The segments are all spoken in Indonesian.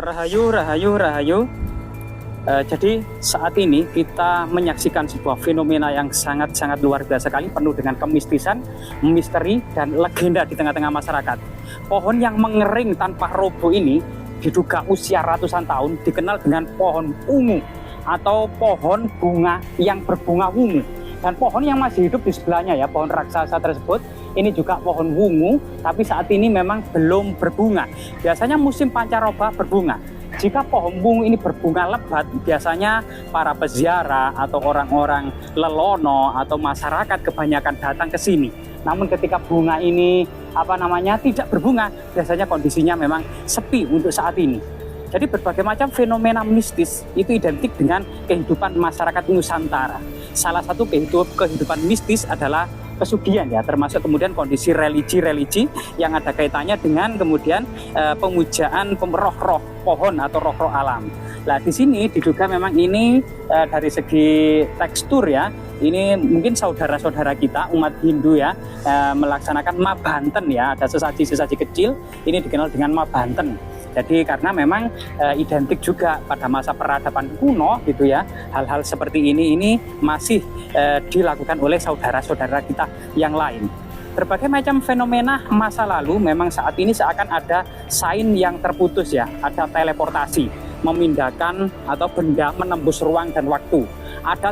Rahayu, rahayu, rahayu. Jadi saat ini kita menyaksikan sebuah fenomena yang sangat-sangat luar biasa sekali, penuh dengan kemistisan, misteri, dan legenda di tengah-tengah masyarakat. Pohon yang mengering tanpa roboh ini diduga usia ratusan tahun, dikenal dengan pohon ungu atau pohon bunga yang berbunga ungu. Dan pohon yang masih hidup di sebelahnya ya, pohon raksasa tersebut, ini juga pohon wungu, tapi saat ini memang belum berbunga. Biasanya musim pancaroba berbunga. Jika pohon wungu ini berbunga lebat, biasanya para peziarah atau orang-orang lelono atau masyarakat kebanyakan datang ke sini. Namun ketika bunga ini tidak berbunga, biasanya kondisinya memang sepi untuk saat ini. Jadi berbagai macam fenomena mistis itu identik dengan kehidupan masyarakat Nusantara. Salah satu kehidupan mistis adalah pesugihan ya, termasuk kemudian kondisi religi-religi yang ada kaitannya dengan kemudian pemujaan roh-roh pohon atau roh-roh alam. Nah, di sini diduga memang ini dari segi tekstur ya, ini mungkin saudara-saudara kita umat Hindu ya melaksanakan mabanten ya, ada sesaji-sesaji kecil, ini dikenal dengan mabanten. Jadi karena memang identik juga pada masa peradaban kuno gitu ya, hal-hal seperti ini masih dilakukan oleh saudara-saudara kita yang lain. Berbagai macam fenomena masa lalu memang saat ini seakan ada sign yang terputus ya, ada teleportasi, memindahkan atau benda menembus ruang dan waktu. Ada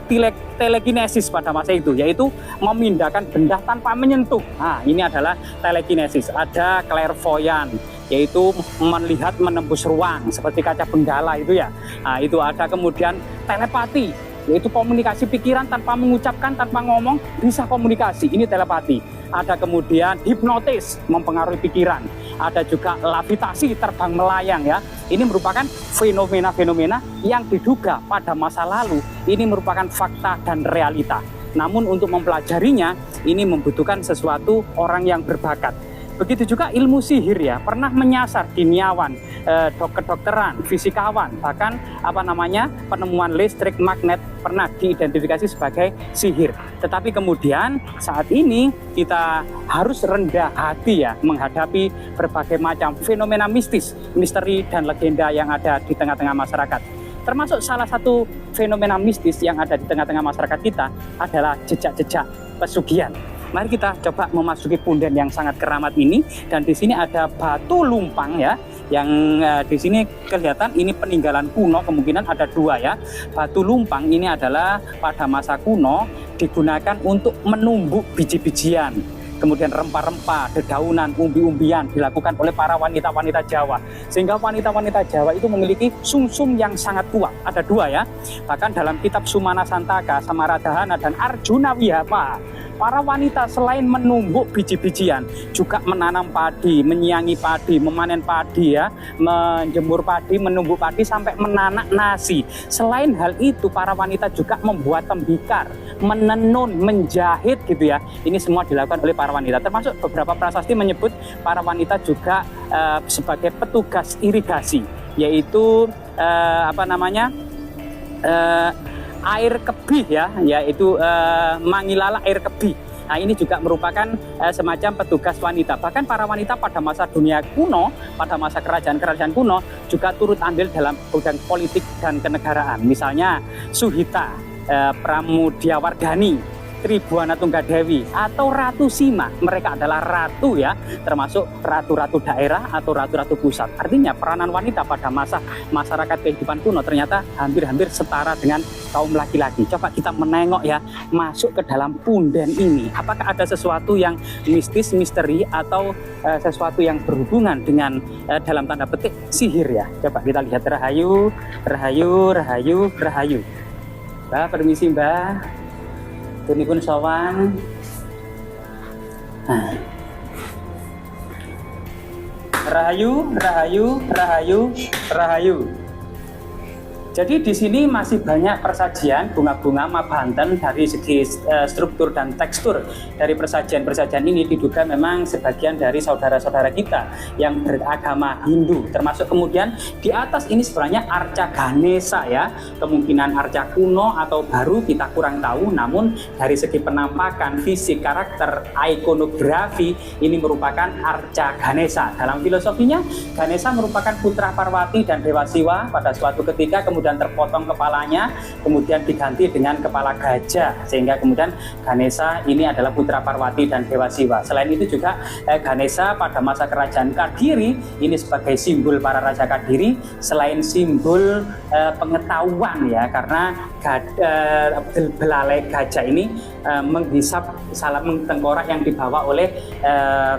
telekinesis pada masa itu, yaitu memindahkan benda tanpa menyentuh. Nah, ini adalah telekinesis. Ada clairvoyant, yaitu melihat menembus ruang seperti kaca benggala itu ya. Nah, itu ada kemudian telepati, yaitu komunikasi pikiran tanpa mengucapkan, tanpa ngomong, bisa komunikasi. Ini telepati. Ada kemudian hipnotis, mempengaruhi pikiran. Ada juga levitasi, terbang melayang ya. Ini merupakan fenomena-fenomena yang diduga pada masa lalu. Ini merupakan fakta dan realita. Namun untuk mempelajarinya, ini membutuhkan sesuatu orang yang berbakat. Begitu juga ilmu sihir ya, pernah menyasar kimiawan, kedokteran, fisikawan, bahkan penemuan listrik magnet pernah diidentifikasi sebagai sihir. Tetapi kemudian saat ini kita harus rendah hati ya menghadapi berbagai macam fenomena mistis, misteri dan legenda yang ada di tengah-tengah masyarakat. Termasuk salah satu fenomena mistis yang ada di tengah-tengah masyarakat kita adalah jejak-jejak pesugihan. Mari kita coba memasuki punden yang sangat keramat ini, dan di sini ada batu lumpang ya, yang di sini kelihatan ini peninggalan kuno, kemungkinan ada dua ya. Batu lumpang ini adalah pada masa kuno digunakan untuk menumbuk biji-bijian, kemudian rempah-rempah, dedaunan, umbi-umbian dilakukan oleh para wanita-wanita Jawa. Sehingga wanita-wanita Jawa itu memiliki sumsum yang sangat kuat. Ada dua ya. Bahkan dalam kitab Sumana Santaka, Samaradhana, dan Arjuna Wihapa, para wanita selain menumbuk biji-bijian, juga menanam padi, menyiangi padi, memanen padi ya, menjemur padi, menumbuk padi, sampai menanak nasi. Selain hal itu, para wanita juga membuat tembikar, menenun, menjahit gitu ya. Ini semua dilakukan oleh para wanita. Termasuk beberapa prasasti menyebut para wanita juga sebagai petugas irigasi, yaitu air kebih ya, yaitu Mangilala air kebih. Nah, ini juga merupakan semacam petugas wanita. Bahkan para wanita pada masa dunia kuno, pada masa kerajaan-kerajaan kuno juga turut andil dalam bidang politik dan kenegaraan. Misalnya Suhita, Pramudiawardhani, Tribuana Tunggadewi, atau Ratu Sima. Mereka adalah ratu ya, termasuk ratu-ratu daerah atau ratu-ratu pusat. Artinya peranan wanita pada masa masyarakat kehidupan kuno ternyata hampir-hampir setara dengan kaum laki-laki. Coba kita menengok ya, masuk ke dalam punden ini. Apakah ada sesuatu yang mistis, misteri, atau sesuatu yang berhubungan dengan dalam tanda petik sihir ya? Coba kita lihat. Rahayu, rahayu, rahayu, rahayu. Mbak, permisi Mbak. Punipun sowan. Rahayu, rahayu, rahayu, rahayu. Jadi di sini masih banyak persajian bunga-bunga Mabanten. Dari segi struktur dan tekstur dari persajian-persajian ini diduga memang sebagian dari saudara-saudara kita yang beragama Hindu. Termasuk kemudian di atas ini sebenarnya arca Ganesha ya. Kemungkinan arca kuno atau baru kita kurang tahu, namun dari segi penampakan, fisik, karakter, ikonografi ini merupakan arca Ganesha. Dalam filosofinya, Ganesha merupakan putra Parwati dan Dewa Siwa. Pada suatu ketika kemudian terpotong kepalanya, kemudian diganti dengan kepala gajah, sehingga kemudian Ganesha ini adalah putra Parwati dan Dewa Siwa. Selain itu juga Ganesha pada masa kerajaan Kadiri ini sebagai simbol para raja Kadiri, selain simbol pengetahuan ya, karena belalai gajah ini menghisap salam tengkorak yang dibawa oleh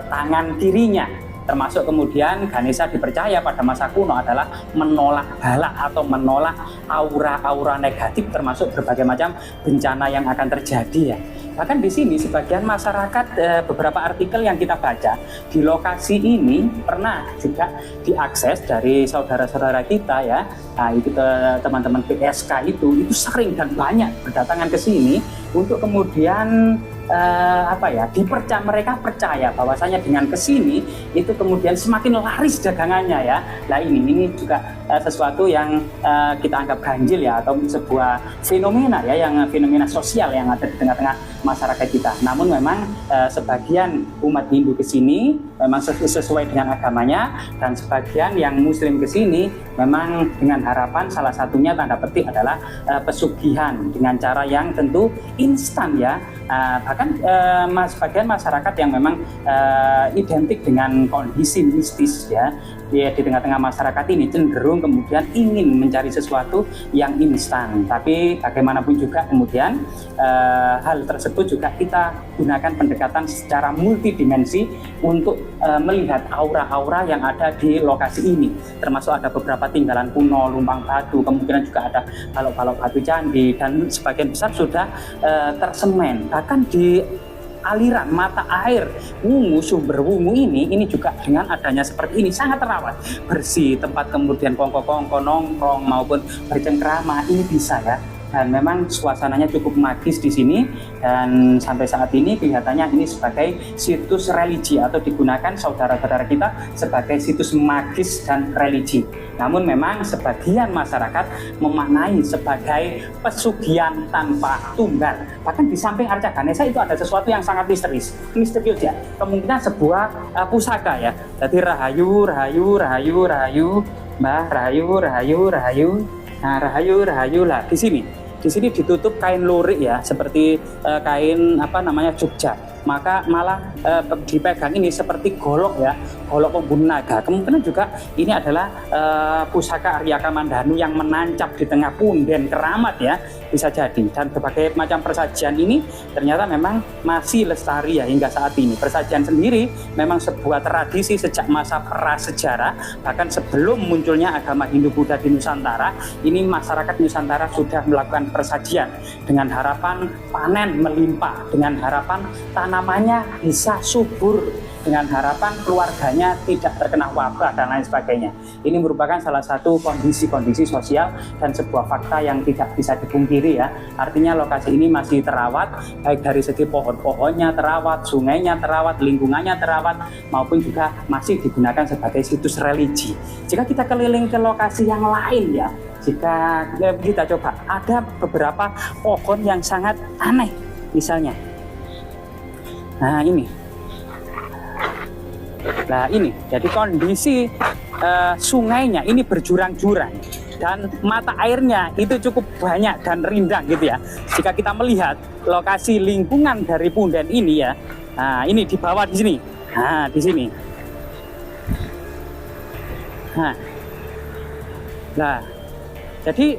tangan kirinya. Termasuk kemudian Ganesha dipercaya pada masa kuno adalah menolak bala atau menolak aura-aura negatif, termasuk berbagai macam bencana yang akan terjadi ya. Bahkan di sini sebagian masyarakat, beberapa artikel yang kita baca di lokasi ini pernah juga diakses dari saudara-saudara kita ya. Nah, itu teman-teman PSK itu sering dan banyak berdatangan ke sini untuk kemudian mereka percaya bahwasanya dengan kesini itu kemudian semakin laris dagangannya ya. Nah ini juga sesuatu yang kita anggap ganjil ya, atau sebuah fenomena ya, yang fenomena sosial yang ada di tengah-tengah masyarakat kita. Namun memang sebagian umat Hindu kesini memang sesuai dengan agamanya, dan sebagian yang Muslim kesini memang dengan harapan salah satunya tanda petik adalah pesugihan dengan cara yang tentu instan ya. Bahkan sebagian masyarakat yang memang identik dengan kondisi mistis ya, di tengah-tengah masyarakat ini cenderung kemudian ingin mencari sesuatu yang instan. Tapi bagaimanapun juga kemudian hal tersebut juga kita gunakan pendekatan secara multidimensi untuk melihat aura-aura yang ada di lokasi ini. Termasuk ada beberapa tinggalan kuno, lumbang batu, kemungkinan juga ada balok-balok batu candi, dan sebagian besar sudah tersemen. Bahkan di aliran mata air Wungu, sumber Wungu ini juga dengan adanya seperti ini sangat terawat, bersih, tempat kemudian kongko-kongko nongkrong maupun bercengkrama ini bisa ya. Dan memang suasananya cukup magis di sini, dan sampai saat ini kelihatannya ini sebagai situs religi atau digunakan saudara-saudara kita sebagai situs magis dan religi. Namun memang sebagian masyarakat memaknai sebagai pesugihan tanpa tunggal. Bahkan di samping arca Ganesha itu ada sesuatu yang sangat misterius ya. Kemungkinan sebuah pusaka ya. Jadi rahayu, Mbah, rahayu. Nah, rahayu lah di sini. Di sini ditutup kain lurik ya, seperti kain Jogja. Maka malah dipegang ini seperti golok ya, golok pembunuh naga. Kemungkinan juga ini adalah pusaka Arya Kamandanu yang menancap di tengah punden keramat ya, bisa jadi. Dan berbagai macam persajian ini ternyata memang masih lestari ya hingga saat ini. Persajian sendiri memang sebuah tradisi sejak masa prasejarah, bahkan sebelum munculnya agama Hindu Buddha di Nusantara. Ini masyarakat Nusantara sudah melakukan persajian dengan harapan panen melimpah, dengan harapan tanamannya bisa subur, dengan harapan keluarganya tidak terkena wabah dan lain sebagainya. Ini merupakan salah satu kondisi-kondisi sosial dan sebuah fakta yang tidak bisa dipungkiri ya. Artinya lokasi ini masih terawat, baik dari segi pohon-pohonnya terawat, sungainya terawat, lingkungannya terawat, maupun juga masih digunakan sebagai situs religi. Jika kita keliling ke lokasi yang lain ya, jika kita coba, ada beberapa pohon yang sangat aneh misalnya. Nah ini, jadi kondisi sungainya ini berjurang-jurang dan mata airnya itu cukup banyak dan rindang gitu ya. Jika kita melihat lokasi lingkungan dari punden ini ya, nah ini di bawah di sini, nah di sini, nah jadi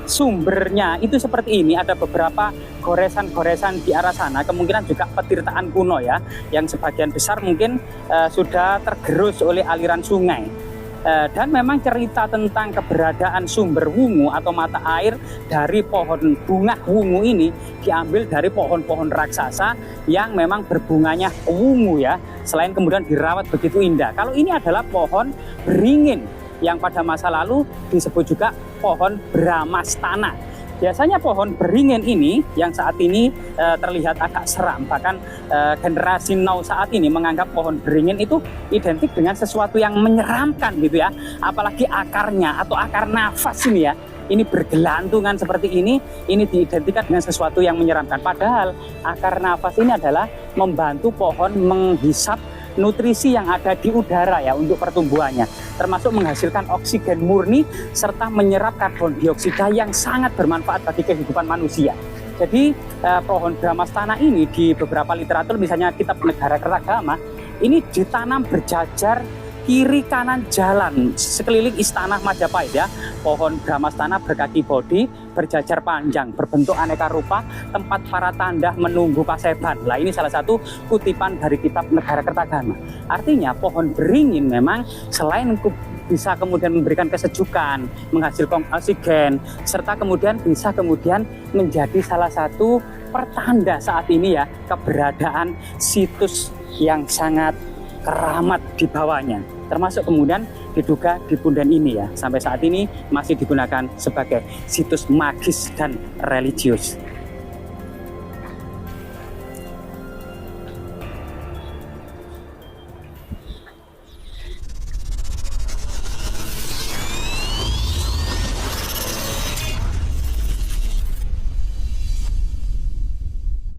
sumbernya itu seperti ini. Ada beberapa goresan-goresan di arah sana, kemungkinan juga petirtaan kuno ya, yang sebagian besar mungkin sudah tergerus oleh aliran sungai. Dan memang cerita tentang keberadaan sumber Wungu atau mata air dari pohon bunga Wungu ini diambil dari pohon-pohon raksasa yang memang berbunganya Wungu ya, selain kemudian dirawat begitu indah. Kalau ini adalah pohon beringin. yang pada masa lalu disebut juga pohon Bramastana. Biasanya pohon beringin ini yang saat ini terlihat agak seram, bahkan generasi now saat ini menganggap pohon beringin itu identik dengan sesuatu yang menyeramkan gitu ya. Apalagi akarnya atau akar nafas ini ya, ini bergelantungan seperti ini diidentikan dengan sesuatu yang menyeramkan. Padahal akar nafas ini adalah membantu pohon menghisap nutrisi yang ada di udara ya untuk pertumbuhannya, termasuk menghasilkan oksigen murni serta menyerap karbon dioksida yang sangat bermanfaat bagi kehidupan manusia. Jadi pohon Bramastana ini di beberapa literatur, misalnya kitab Negara Kertagama, ini ditanam berjajar kiri kanan jalan sekeliling istana Majapahit ya. Pohon Bramastana berkaki bodi, berjajar panjang, berbentuk aneka rupa, tempat para tanda menunggu paseban. Lah ini salah satu kutipan dari kitab Negara Kertagama. Artinya pohon beringin memang selain bisa kemudian memberikan kesejukan, menghasilkan oksigen, serta kemudian bisa menjadi salah satu pertanda saat ini ya keberadaan situs yang sangat keramat di bawahnya, termasuk kemudian diduga di Punden ini ya, sampai saat ini masih digunakan sebagai situs magis dan religius.